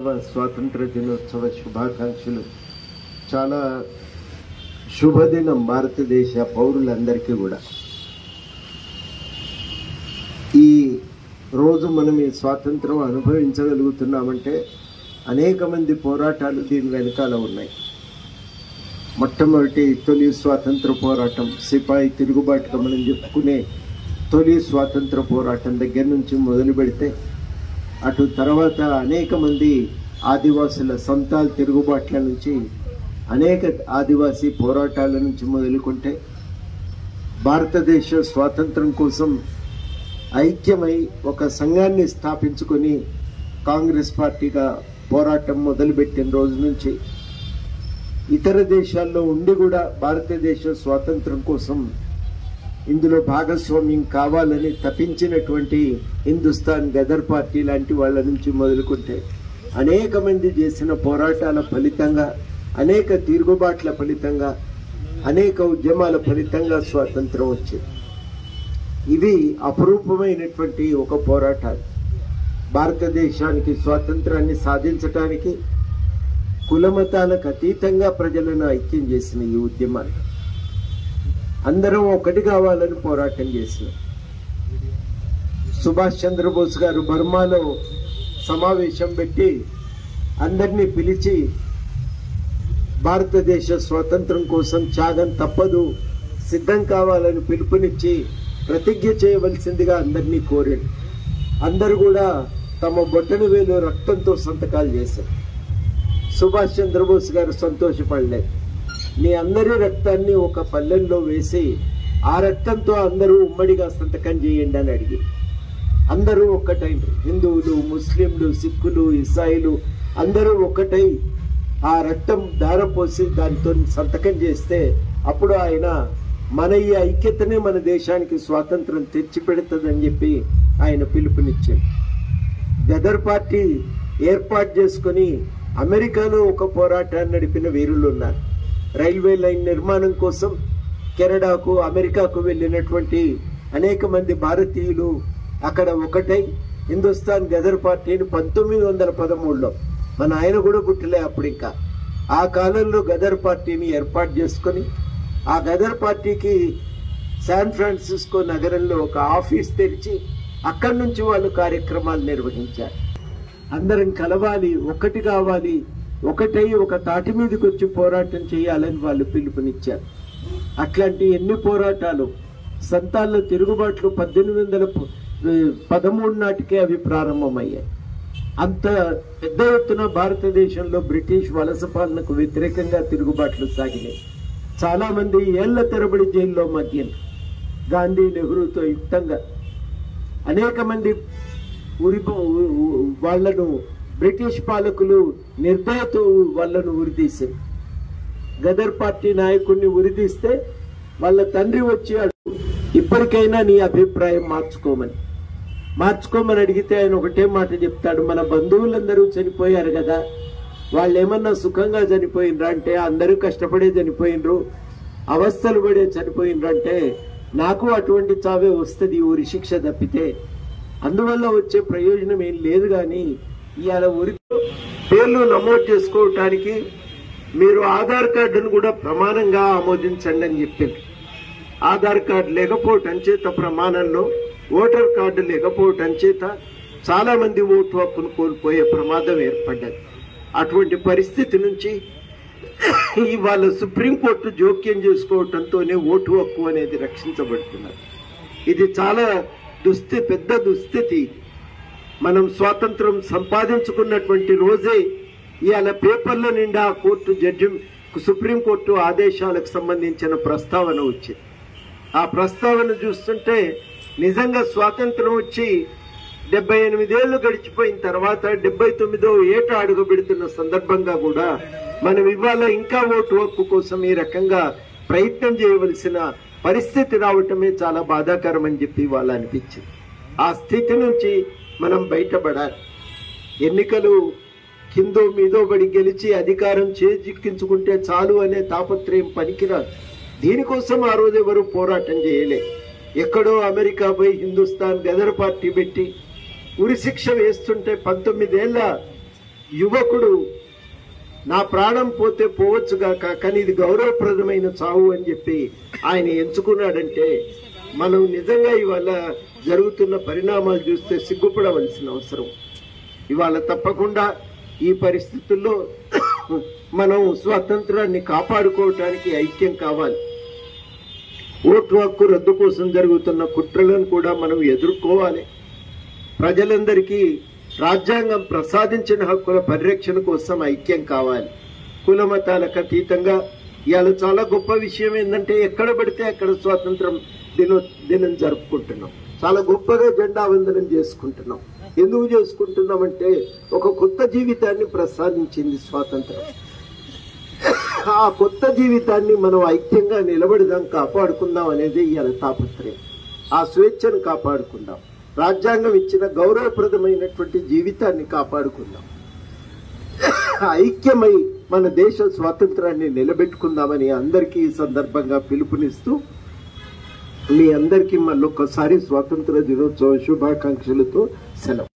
స్వాతంత్ర దినోత్సవ శుభాకాంక్షలు. చాలా శుభదినం భారతదేశ పౌరులందరికీ కూడా. ఈ రోజు మనం ఈ స్వాతంత్రం అనుభవించగలుగుతున్నామంటే అనేక మంది పోరాటాలు దీని వెనకాల ఉన్నాయి. మొట్టమొదటి తొలి స్వాతంత్ర పోరాటం సిపాయి తిరుగుబాటుగా మనం చెప్పుకునే తొలి స్వాతంత్ర పోరాటం దగ్గర నుంచి మొదలు పెడితే అటు తర్వాత అనేక మంది ఆదివాసుల సంతాల్ తిరుగుబాట్ల నుంచి అనేక ఆదివాసీ పోరాటాల నుంచి మొదలుకుంటే భారతదేశ స్వాతంత్రం కోసం ఐక్యమై ఒక సంఘాన్ని స్థాపించుకొని కాంగ్రెస్ పార్టీగా పోరాటం మొదలుపెట్టిన రోజు నుంచి ఇతర దేశాల్లో ఉండి కూడా భారతదేశ స్వాతంత్రం కోసం ఇందులో భాగస్వామ్యం కావాలని తప్పించినటువంటి హిందుస్థాన్ గదర్ పార్టీ లాంటి వాళ్ళ నుంచి మొదలుకుంటే అనేక మంది చేసిన పోరాటాల ఫలితంగా, అనేక తిరుగుబాట్ల ఫలితంగా, అనేక ఉద్యమాల ఫలితంగా స్వాతంత్రం వచ్చింది. ఇవి అపురూపమైనటువంటి ఒక పోరాటాలు. భారతదేశానికి స్వాతంత్రాన్ని సాధించడానికి కులమతాలకు అతీతంగా ప్రజలను ఐక్యం చేసిన ఈ ఉద్యమాలు అందరం ఒకటి కావాలని పోరాటం చేసినాం. సుభాష్ చంద్రబోస్ గారు బర్మాలో సమావేశం పెట్టి అందరినీ పిలిచి భారతదేశ స్వాతంత్రం కోసం త్యాగం తప్పదు, సిద్ధం కావాలని పిలుపునిచ్చి ప్రతిజ్ఞ చేయవలసిందిగా అందరినీ కోరాడు. అందరూ కూడా తమ బొట్టన వేలు రక్తంతో సంతకాలు చేశారు. సుభాష్ చంద్రబోస్ గారు సంతోషపడలేదు. మీ అందరి రక్తాన్ని ఒక పల్లెల్లో వేసి ఆ రక్తంతో అందరూ ఉమ్మడిగా సంతకం చేయండి అని అడిగి అందరూ ఒక్కటైంది. హిందువులు, ముస్లింలు, సిక్కులు, ఇసాయిలు అందరూ ఒక్కటై ఆ రక్తం ధారపోసి దానితో సంతకం చేస్తే అప్పుడు ఆయన మన ఈ ఐక్యతనే మన దేశానికి స్వాతంత్రం తెచ్చిపెడుతుందని చెప్పి ఆయన పిలుపునిచ్చాడు. గదర్ పార్టీ ఏర్పాటు చేసుకుని అమెరికాలో ఒక పోరాటాన్ని నడిపిన వీరులు ఉన్నారు. రైల్వే లైన్ నిర్మాణం కోసం కెనడాకు, అమెరికాకు వెళ్ళినటువంటి అనేక మంది భారతీయులు అక్కడ ఒకటై హిందుస్థాన్ గదర్ పార్టీని 1913లో మన ఆయన కూడా పుట్టలే అప్పుడు ఇంకా ఆ కాలంలో గదర్ పార్టీని ఏర్పాటు చేసుకొని ఆ గదర్ పార్టీకి శాన్ ఫ్రాన్సిస్కో నగరంలో ఒక ఆఫీస్ తెరిచి అక్కడి నుంచి వాళ్ళు కార్యక్రమాలు నిర్వహించారు. అందరం కలవాలి, ఒకటి కావాలి, ఒకటై ఒక తాటి మీదకి వచ్చి పోరాటం చేయాలని వాళ్ళు పిలుపునిచ్చారు. అట్లాంటి ఎన్ని పోరాటాలు, సంతాల్లో తిరుగుబాట్లు 1813 నాటికే అవి ప్రారంభమయ్యాయి. అంత పెద్ద ఎత్తున భారతదేశంలో బ్రిటిష్ వలస పాలనకు వ్యతిరేకంగా తిరుగుబాట్లు సాగినాయి. చాలా మంది ఏళ్ల తరబడి జైల్లో మగ్గారు. గాంధీ, నెహ్రూతో యుక్తంగా అనేక మంది వాళ్లను బ్రిటిష్ పాలకులు నిర్దయతో వాళ్ళను ఉరిదీశారు. గదర్ పార్టీ నాయకుడిని ఉరిదీస్తే వాళ్ళ తండ్రి వచ్చి ఇప్పటికైనా నీ అభిప్రాయం మార్చుకోమని అడిగితే ఆయన ఒకటే మాట చెప్తాడు, మన బంధువులందరూ చనిపోయారు కదా, వాళ్ళు ఏమన్నా సుఖంగా చనిపోయినరా అంటే అందరూ కష్టపడే చనిపోయినరు, అవస్థలు పడే చనిపోయినరు అంటే నాకు అటువంటి చావే వస్తుంది ఉరి శిక్ష తప్పితే, అందువల్ల వచ్చే ప్రయోజనం ఏం లేదు. కానీ ఇవాళ ఉరి పేర్లు నమోదు చేసుకోవటానికి మీరు ఆధార్ కార్డును కూడా ప్రమాణంగా ఆమోదించండి అని చెప్పింది. ఆధార్ కార్డు లేకపోవటం చేత ప్రమాణంలో ఓటర్ కార్డు లేకపోవటం చేత చాలా మంది ఓటు హక్కును కోల్పోయే ప్రమాదం ఏర్పడ్డది. అటువంటి పరిస్థితి నుంచి ఇవాళ సుప్రీంకోర్టు జోక్యం చేసుకోవటంతోనే ఓటు హక్కు అనేది రక్షించబడుతున్నది. ఇది చాలా పెద్ద దుస్థితి. మనం స్వాతంత్రం సంపాదించుకున్నటువంటి రోజే ఇవాళ పేపర్ల నిండా కోర్టు సుప్రీంకోర్టు ఆదేశాలకు సంబంధించిన ప్రస్తావన వచ్చింది. ఆ ప్రస్తావన చూస్తుంటే నిజంగా స్వాతంత్రం వచ్చి 78 ఏళ్లు గడిచిపోయిన తర్వాత 79వ ఏట అడుగు పెడుతున్న సందర్భంగా కూడా మనం ఇవాళ ఇంకా ఓటు హక్కు కోసం ఈ రకంగా ప్రయత్నం చేయవలసిన పరిస్థితి రావటమే చాలా బాధాకరం అని చెప్పి వాళ్ళు అనిపించింది. ఆ స్థితి నుంచి మనం బయటపడాలి. ఎన్నికలు కిందో మీదో పడి గెలిచి అధికారం చేజిక్కించుకుంటే చాలు అనే తాపత్రయం పనికిరాదు. దీనికోసం ఆ రోజు ఎవరు పోరాటం చేయలే. ఎక్కడో అమెరికా పోయి హిందుస్థాన్ గదర్ పార్టీ పెట్టి ఉరిశిక్ష వేస్తుంటే 19 ఏళ్ల యువకుడు నా ప్రాణం పోతే పోవచ్చుగాక, కానీ ఇది గౌరవప్రదమైన చావు అని చెప్పి ఆయన ఎంచుకున్నాడంటే మనం నిజంగా ఇవాళ జరుగుతున్న పరిణామాలు చూస్తే సిగ్గుపడవలసిన అవసరం. ఇవాళ తప్పకుండా ఈ పరిస్థితుల్లో మనం స్వాతంత్రాన్ని కాపాడుకోవటానికి ఐక్యం కావాలి. ఓటు హక్కు రద్దు కోసం జరుగుతున్న కుట్రలను కూడా మనం ఎదుర్కోవాలి. ప్రజలందరికీ రాజ్యాంగం ప్రసాదించిన హక్కుల పరిరక్షణ కోసం ఐక్యం కావాలి. కుల మతాలకు అతీతంగా ఇవాళ చాలా గొప్ప విషయం ఏంటంటే ఎక్కడ పడితే అక్కడ స్వాతంత్రం దినం జరుపుకుంటున్నాం. చాలా గొప్పగా జెండా వందనం చేసుకుంటున్నాం. ఎందుకు చేసుకుంటున్నామంటే ఒక కొత్త జీవితాన్ని ప్రసాదించింది స్వాతంత్రం. ఆ కొత్త జీవితాన్ని మనం ఐక్యంగా నిలబడదాం, కాపాడుకుందాం అనేది ఇవాళ తాపత్రయం. ఆ స్వేచ్ఛను కాపాడుకుందాం, రాజ్యాంగం ఇచ్చిన గౌరవప్రదమైనటువంటి జీవితాన్ని కాపాడుకుందాం, ఐక్యమై మన దేశ స్వాతంత్రాన్ని నిలబెట్టుకుందామని అందరికీ ఈ సందర్భంగా పిలుపునిస్తూ మీ అందరికీ మళ్ళొక్కసారి స్వాతంత్ర దినోత్సవ శుభాకాంక్షలతో సెలవు.